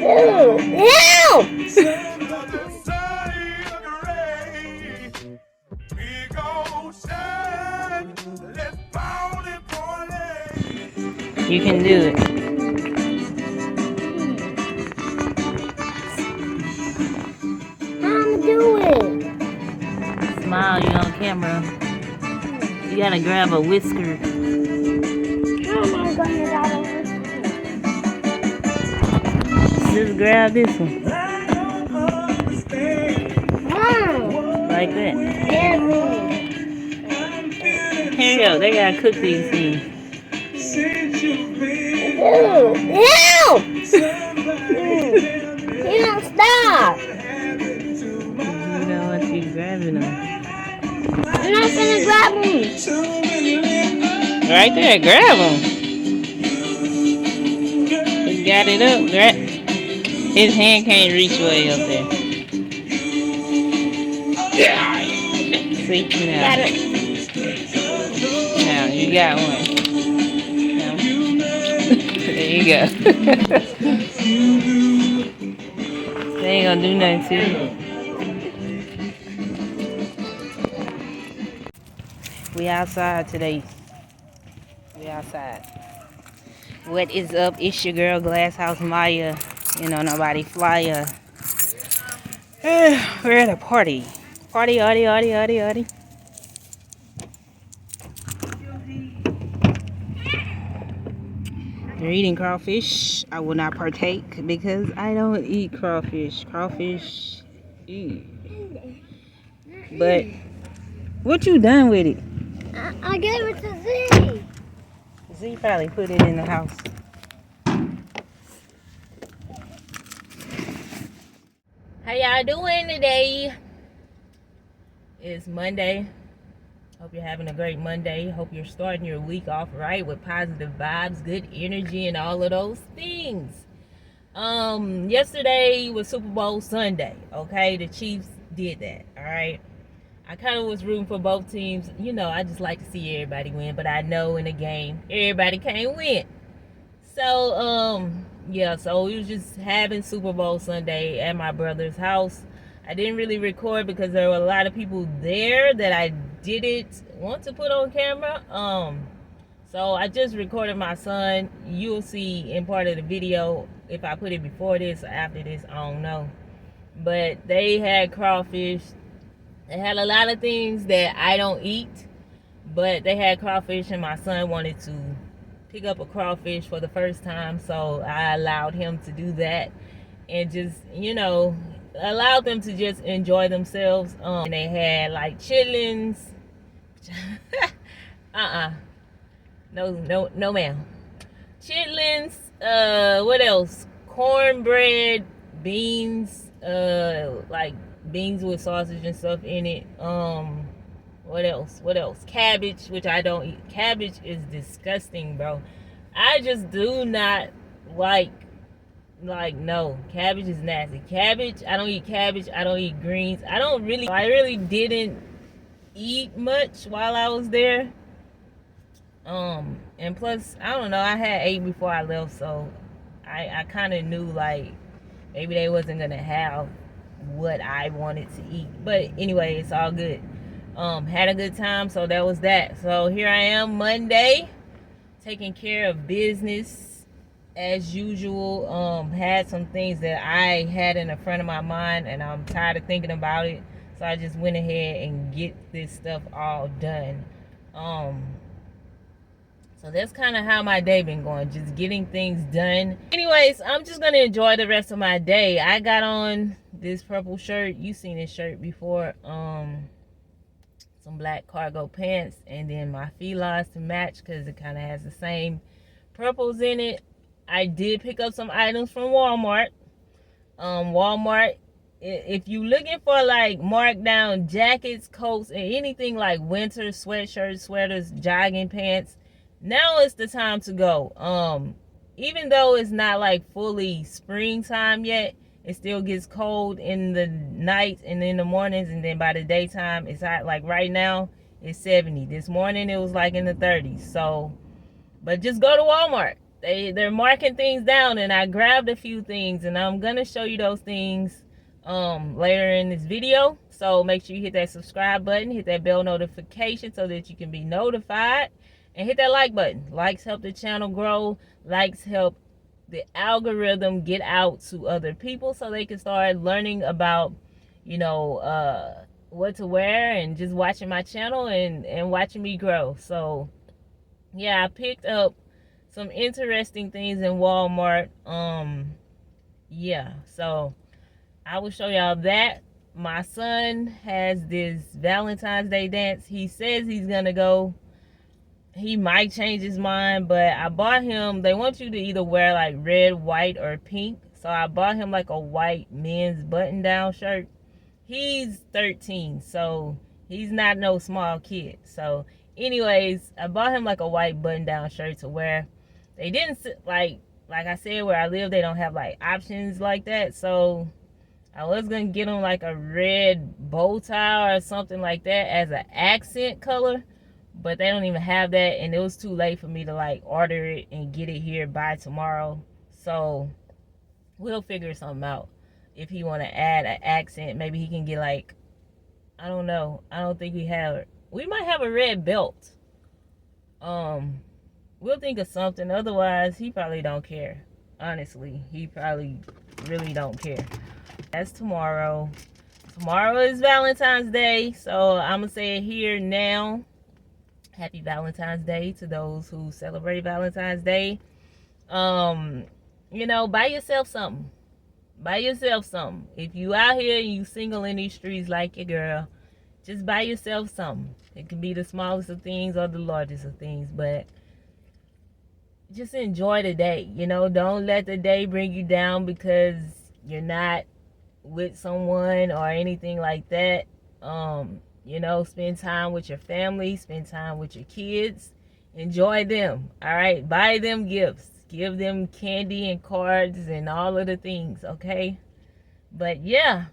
You can do it. I'm doing. Smile, you on camera. You gotta grab a whisker. How am I gonna grab a whisker? Just grab this one. Mom. Like that. Give me. Here you go. They gotta cook these things. Ew. You don't stop. You know what you grabbing them. I'm not gonna grab them. Right there, grab them. He got it up, right? His hand can't reach way up there. See? Now. Got it. Now, you got one. Now. There you go. They ain't gonna do nothing to you. We outside today. We outside. What is up? It's your girl Glasshouse Maya. You know, nobody flyer. We're at a party. Party. They're eating crawfish. I will not partake because I don't eat crawfish. Crawfish. Ew. But what you done with it? I gave it to Z. Z probably put it in the house. How y'all doing today? It's Monday. Hope you're having a great Monday. Hope you're starting your week off right with positive vibes, good energy, and all of those things. Yesterday was Super Bowl Sunday. Okay, the Chiefs did that. All right. I kind of was rooting for both teams. You know, I just like to see everybody win, but I know in a game everybody can't win. So, yeah, so we was just having Super Bowl Sunday at my brother's house. I didn't really record because there were a lot of people there that I didn't want to put on camera. So I just recorded my son. You'll see in part of the video if I put it before this or after this, I don't know. But they had crawfish. They had a lot of things that I don't eat, but they had crawfish and my son wanted to pick up a crawfish for the first time, so I allowed him to do that and just, you know, allowed them to just enjoy themselves. And they had like chitlins. No ma'am. Chitlins, what else? Cornbread, beans, like beans with sausage and stuff in it. What else? Cabbage, which I don't eat. Cabbage is disgusting, bro. I just do not like, no. Cabbage is nasty. Cabbage, I don't eat cabbage. I don't eat greens. I really didn't eat much while I was there. And plus, I don't know, I had ate before I left, so I kind of knew, like, maybe they wasn't going to have what I wanted to eat. But anyway, it's all good. Had a good time, so that was that. So here I am Monday, taking care of business as usual. Had some things that I had in the front of my mind and I'm tired of thinking about it, so I just went ahead and get this stuff all done. So that's kind of how my day been going, just getting things done. Anyways, I'm just gonna enjoy the rest of my day. I got on this purple shirt. You seen this shirt before. Some black cargo pants, and then my felines to match because it kind of has the same purples in it. I did pick up some items from Walmart. Walmart, if you looking for like marked down jackets, coats, and anything like winter sweatshirts, sweaters, jogging pants, now is the time to go. Even though it's not like fully springtime yet, it still gets cold in the night and in the mornings, and then by the daytime it's hot. Like right now it's 70. This morning it was like in the 30s. So, but just go to Walmart. they're marking things down, and I grabbed a few things, and I'm gonna show you those things later in this video. So make sure you hit that subscribe button, hit that bell notification so that you can be notified, and hit that like button. Likes help the channel grow. Likes help the algorithm get out to other people so they can start learning about, you know, what to wear, and just watching my channel and watching me grow. So yeah, I picked up some interesting things in Walmart. Yeah, so I will show y'all that. My son has this Valentine's Day dance. He says he's gonna go. He might change his mind, but I bought him, they want you to either wear like red, white, or pink. So I bought him like a white men's button down shirt. He's 13, so he's not no small kid. So anyways, I bought him like a white button down shirt to wear. They didn't, like I said, where I live, they don't have like options like that. So I was gonna get him like a red bow tie or something like that as an accent color, but they don't even have that, and it was too late for me to like order it and get it here by tomorrow. So we'll figure something out. If he want to add an accent, maybe he can get like, I don't know, I don't think we might have a red belt. We'll think of something. Otherwise, he probably don't care. Honestly, he probably really don't care. That's tomorrow. Tomorrow is Valentine's Day, so I'm gonna say it here now. Happy Valentine's Day to those who celebrate Valentine's Day. You know, buy yourself something. Buy yourself something. If you out here and you single in these streets like your girl, just buy yourself something. It can be the smallest of things or the largest of things, but just enjoy the day. You know, don't let the day bring you down because you're not with someone or anything like that. You know, spend time with your family, spend time with your kids, enjoy them. All right, buy them gifts, give them candy and cards and all of the things, okay? But yeah,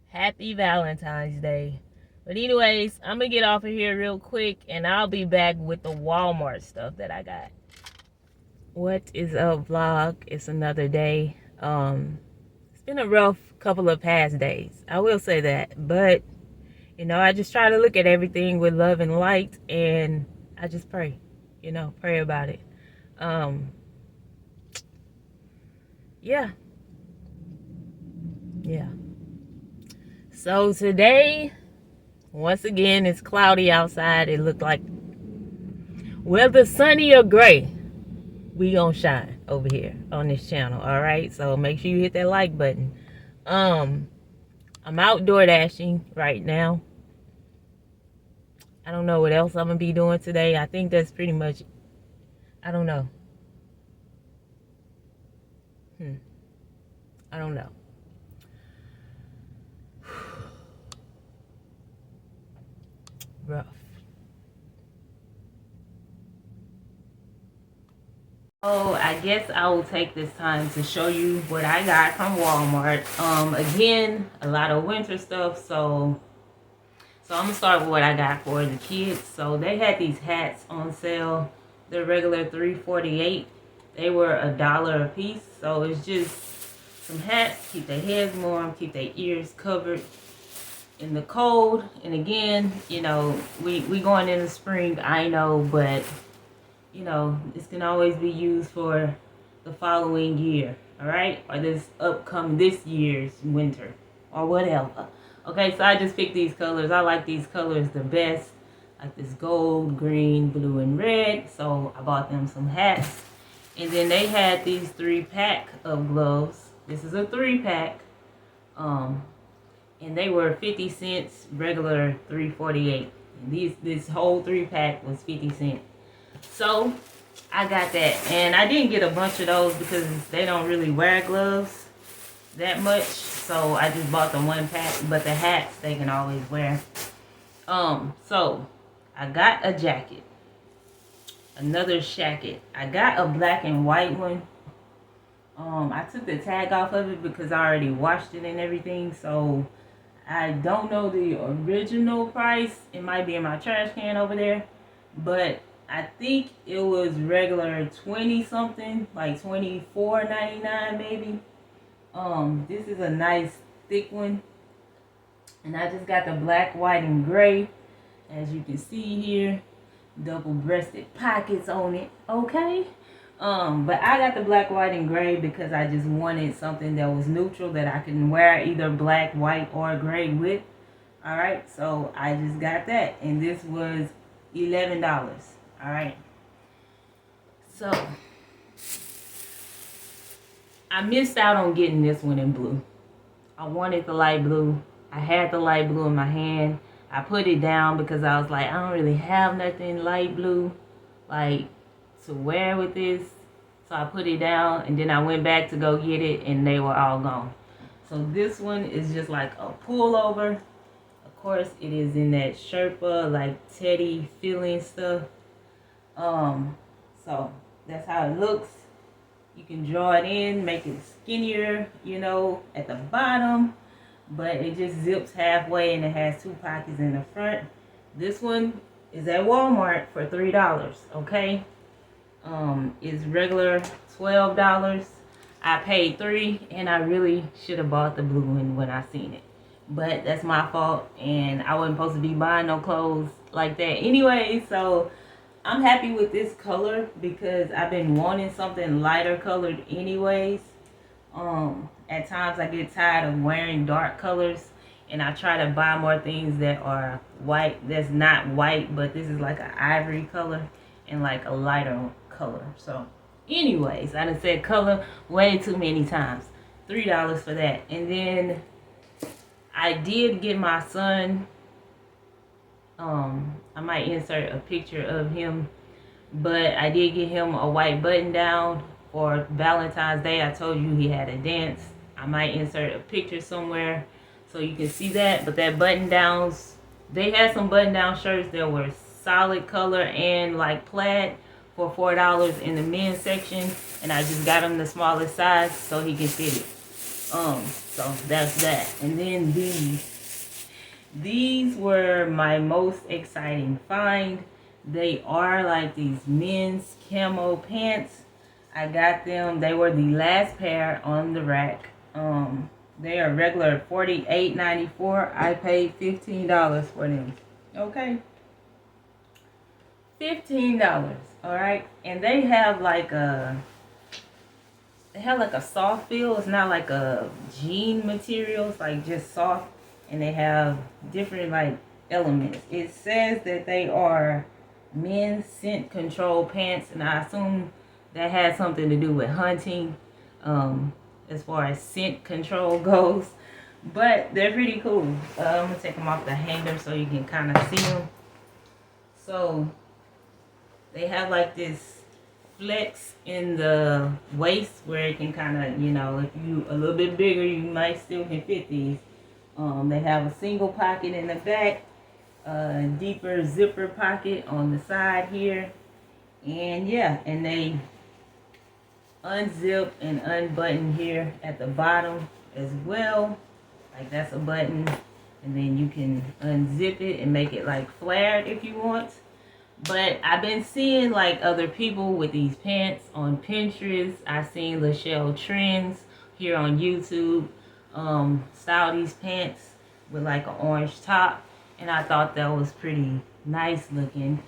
happy Valentine's Day. But anyways, I'm gonna get off of here real quick, and I'll be back with the Walmart stuff that I got. What is up, vlog? It's another day. It's been a rough couple of past days, I will say that, but you know, I just try to look at everything with love and light, and I just pray, you know, pray about it. Yeah. So today, once again, it's cloudy outside. It looked like whether sunny or gray, we gonna shine over here on this channel. All right, so make sure you hit that like button. I'm outdoor dashing right now. I don't know what else I'm gonna be doing today. I think that's pretty much, I don't know. I don't know. Rough. Oh, I guess I will take this time to show you what I got from Walmart. Again, a lot of winter stuff, so I'm gonna start with what I got for the kids. So they had these hats on sale. They're regular $3.48. They were $1 a piece. So it's just some hats, keep their heads warm, keep their ears covered in the cold. And again, you know, we going into spring, I know, but you know, this can always be used for the following year, all right? Or this year's winter, or whatever. Okay, so I just picked these colors. I like these colors the best. Like this gold, green, blue, and red. So I bought them some hats. And then they had these 3-pack of gloves. This is a 3-pack. And they were 50 cents, regular $3.48. And this whole 3-pack was 50 cents. So I got that, and I didn't get a bunch of those because they don't really wear gloves that much, so I just bought the 1-pack. But the hats they can always wear. So I got a jacket, another shacket. I got a black and white one. I took the tag off of it because I already washed it and everything, so I don't know the original price. It might be in my trash can over there, but I think it was regular 20 something, like $24.99 maybe. This is a nice thick one. And I just got the black, white, and gray. As you can see here, double-breasted pockets on it, okay? But I got the black, white, and gray because I just wanted something that was neutral that I can wear either black, white, or gray with. Alright, so I just got that. And this was $11. Alright. So, I missed out on getting this one in blue. I wanted the light blue. I had the light blue in my hand. I put it down because I was like, I don't really have nothing light blue, like, to wear with this. So I put it down, and then I went back to go get it, and they were all gone. So this one is just like a pullover. Of course, it is in that Sherpa, like, teddy feeling stuff. So that's how it looks. You can draw it in, make it skinnier, you know, at the bottom. But it just zips halfway and it has 2 pockets in the front. This one is at Walmart for $3, okay? It's regular $12. I paid $3 and I really should have bought the blue one when I seen it. But that's my fault and I wasn't supposed to be buying no clothes like that anyway. So I'm happy with this color because I've been wanting something lighter colored anyways. At times I get tired of wearing dark colors and I try to buy more things that are white, that's not white, but this is like an ivory color and like a lighter color. So anyways, I done said color way too many times. $3 for that. And then I did get my son, I might insert a picture of him, but I did get him a white button down for Valentine's Day. I told you he had a dance. I might insert a picture somewhere so you can see that. But that button downs, they had some button down shirts that were solid color and like plaid for $4 in the men's section, and I just got him the smallest size so he can fit it. So that's that. And then these were my most exciting find. They are like these men's camo pants. I got them. They were the last pair on the rack. They are regular $48.94. I paid $15 for them. Okay. $15. Alright. And they have like a soft feel. It's not like a jean material. It's like just soft. And they have different like elements. It says that they are men's scent control pants, and I assume that has something to do with hunting, as far as scent control goes. But they're pretty cool. I'm gonna take them off the hanger so you can kind of see them. So they have like this flex in the waist where it can kind of, you know, if you a little bit bigger, you might still can fit these. They have a single pocket in the back, a deeper zipper pocket on the side here, and yeah, and they unzip and unbutton here at the bottom as well. Like that's a button, and then you can unzip it and make it like flared if you want. But I've been seeing like other people with these pants on Pinterest. I've seen Lachelle Trends here on YouTube style these pants with like an orange top, and I thought that was pretty nice looking.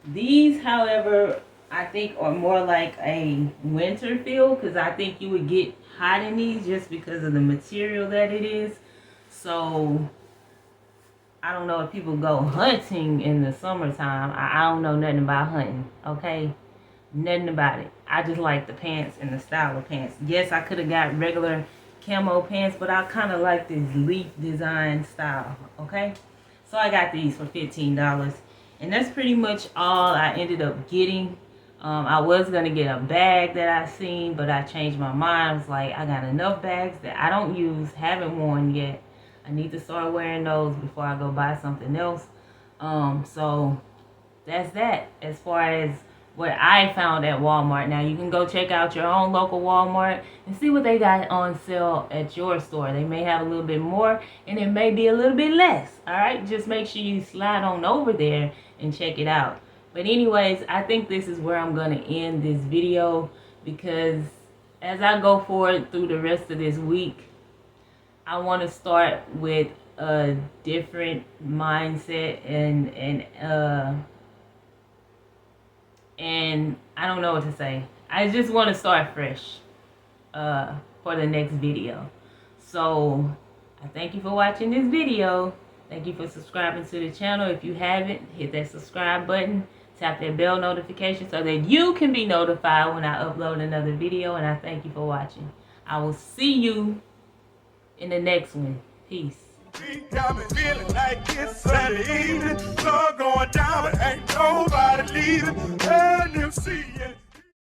These, however, I think are more like a winter feel, because I think you would get hot in these just because of the material that it is. So I don't know if people go hunting in the summertime. I don't know nothing about hunting, okay? Nothing about it. I just like the pants and the style of pants. Yes, I could have got regular camo pants, but I kind of like this leaf design style, okay? So I got these for $15, and that's pretty much all I ended up getting. I was going to get a bag that I seen, but I changed my mind. I was like, I got enough bags that I don't use, haven't worn yet. I need to start wearing those before I go buy something else. So that's that as far as what I found at Walmart. Now you can go check out your own local Walmart and see what they got on sale at your store. They may have a little bit more, and it may be a little bit less. All right, just make sure you slide on over there and check it out. But anyways, I think this is where I'm going to end this video, because as I go forward through the rest of this week, I want to start with a different mindset and I don't know what to say. I just want to start fresh for the next video. So I thank you for watching this video. Thank you for subscribing to the channel. If you haven't, hit that subscribe button. Tap that bell notification so that you can be notified when I upload another video. And I thank you for watching. I will see you in the next one. Peace. Got me feeling like it's Sunday evening. Sun going down, but ain't nobody leaving. NMC.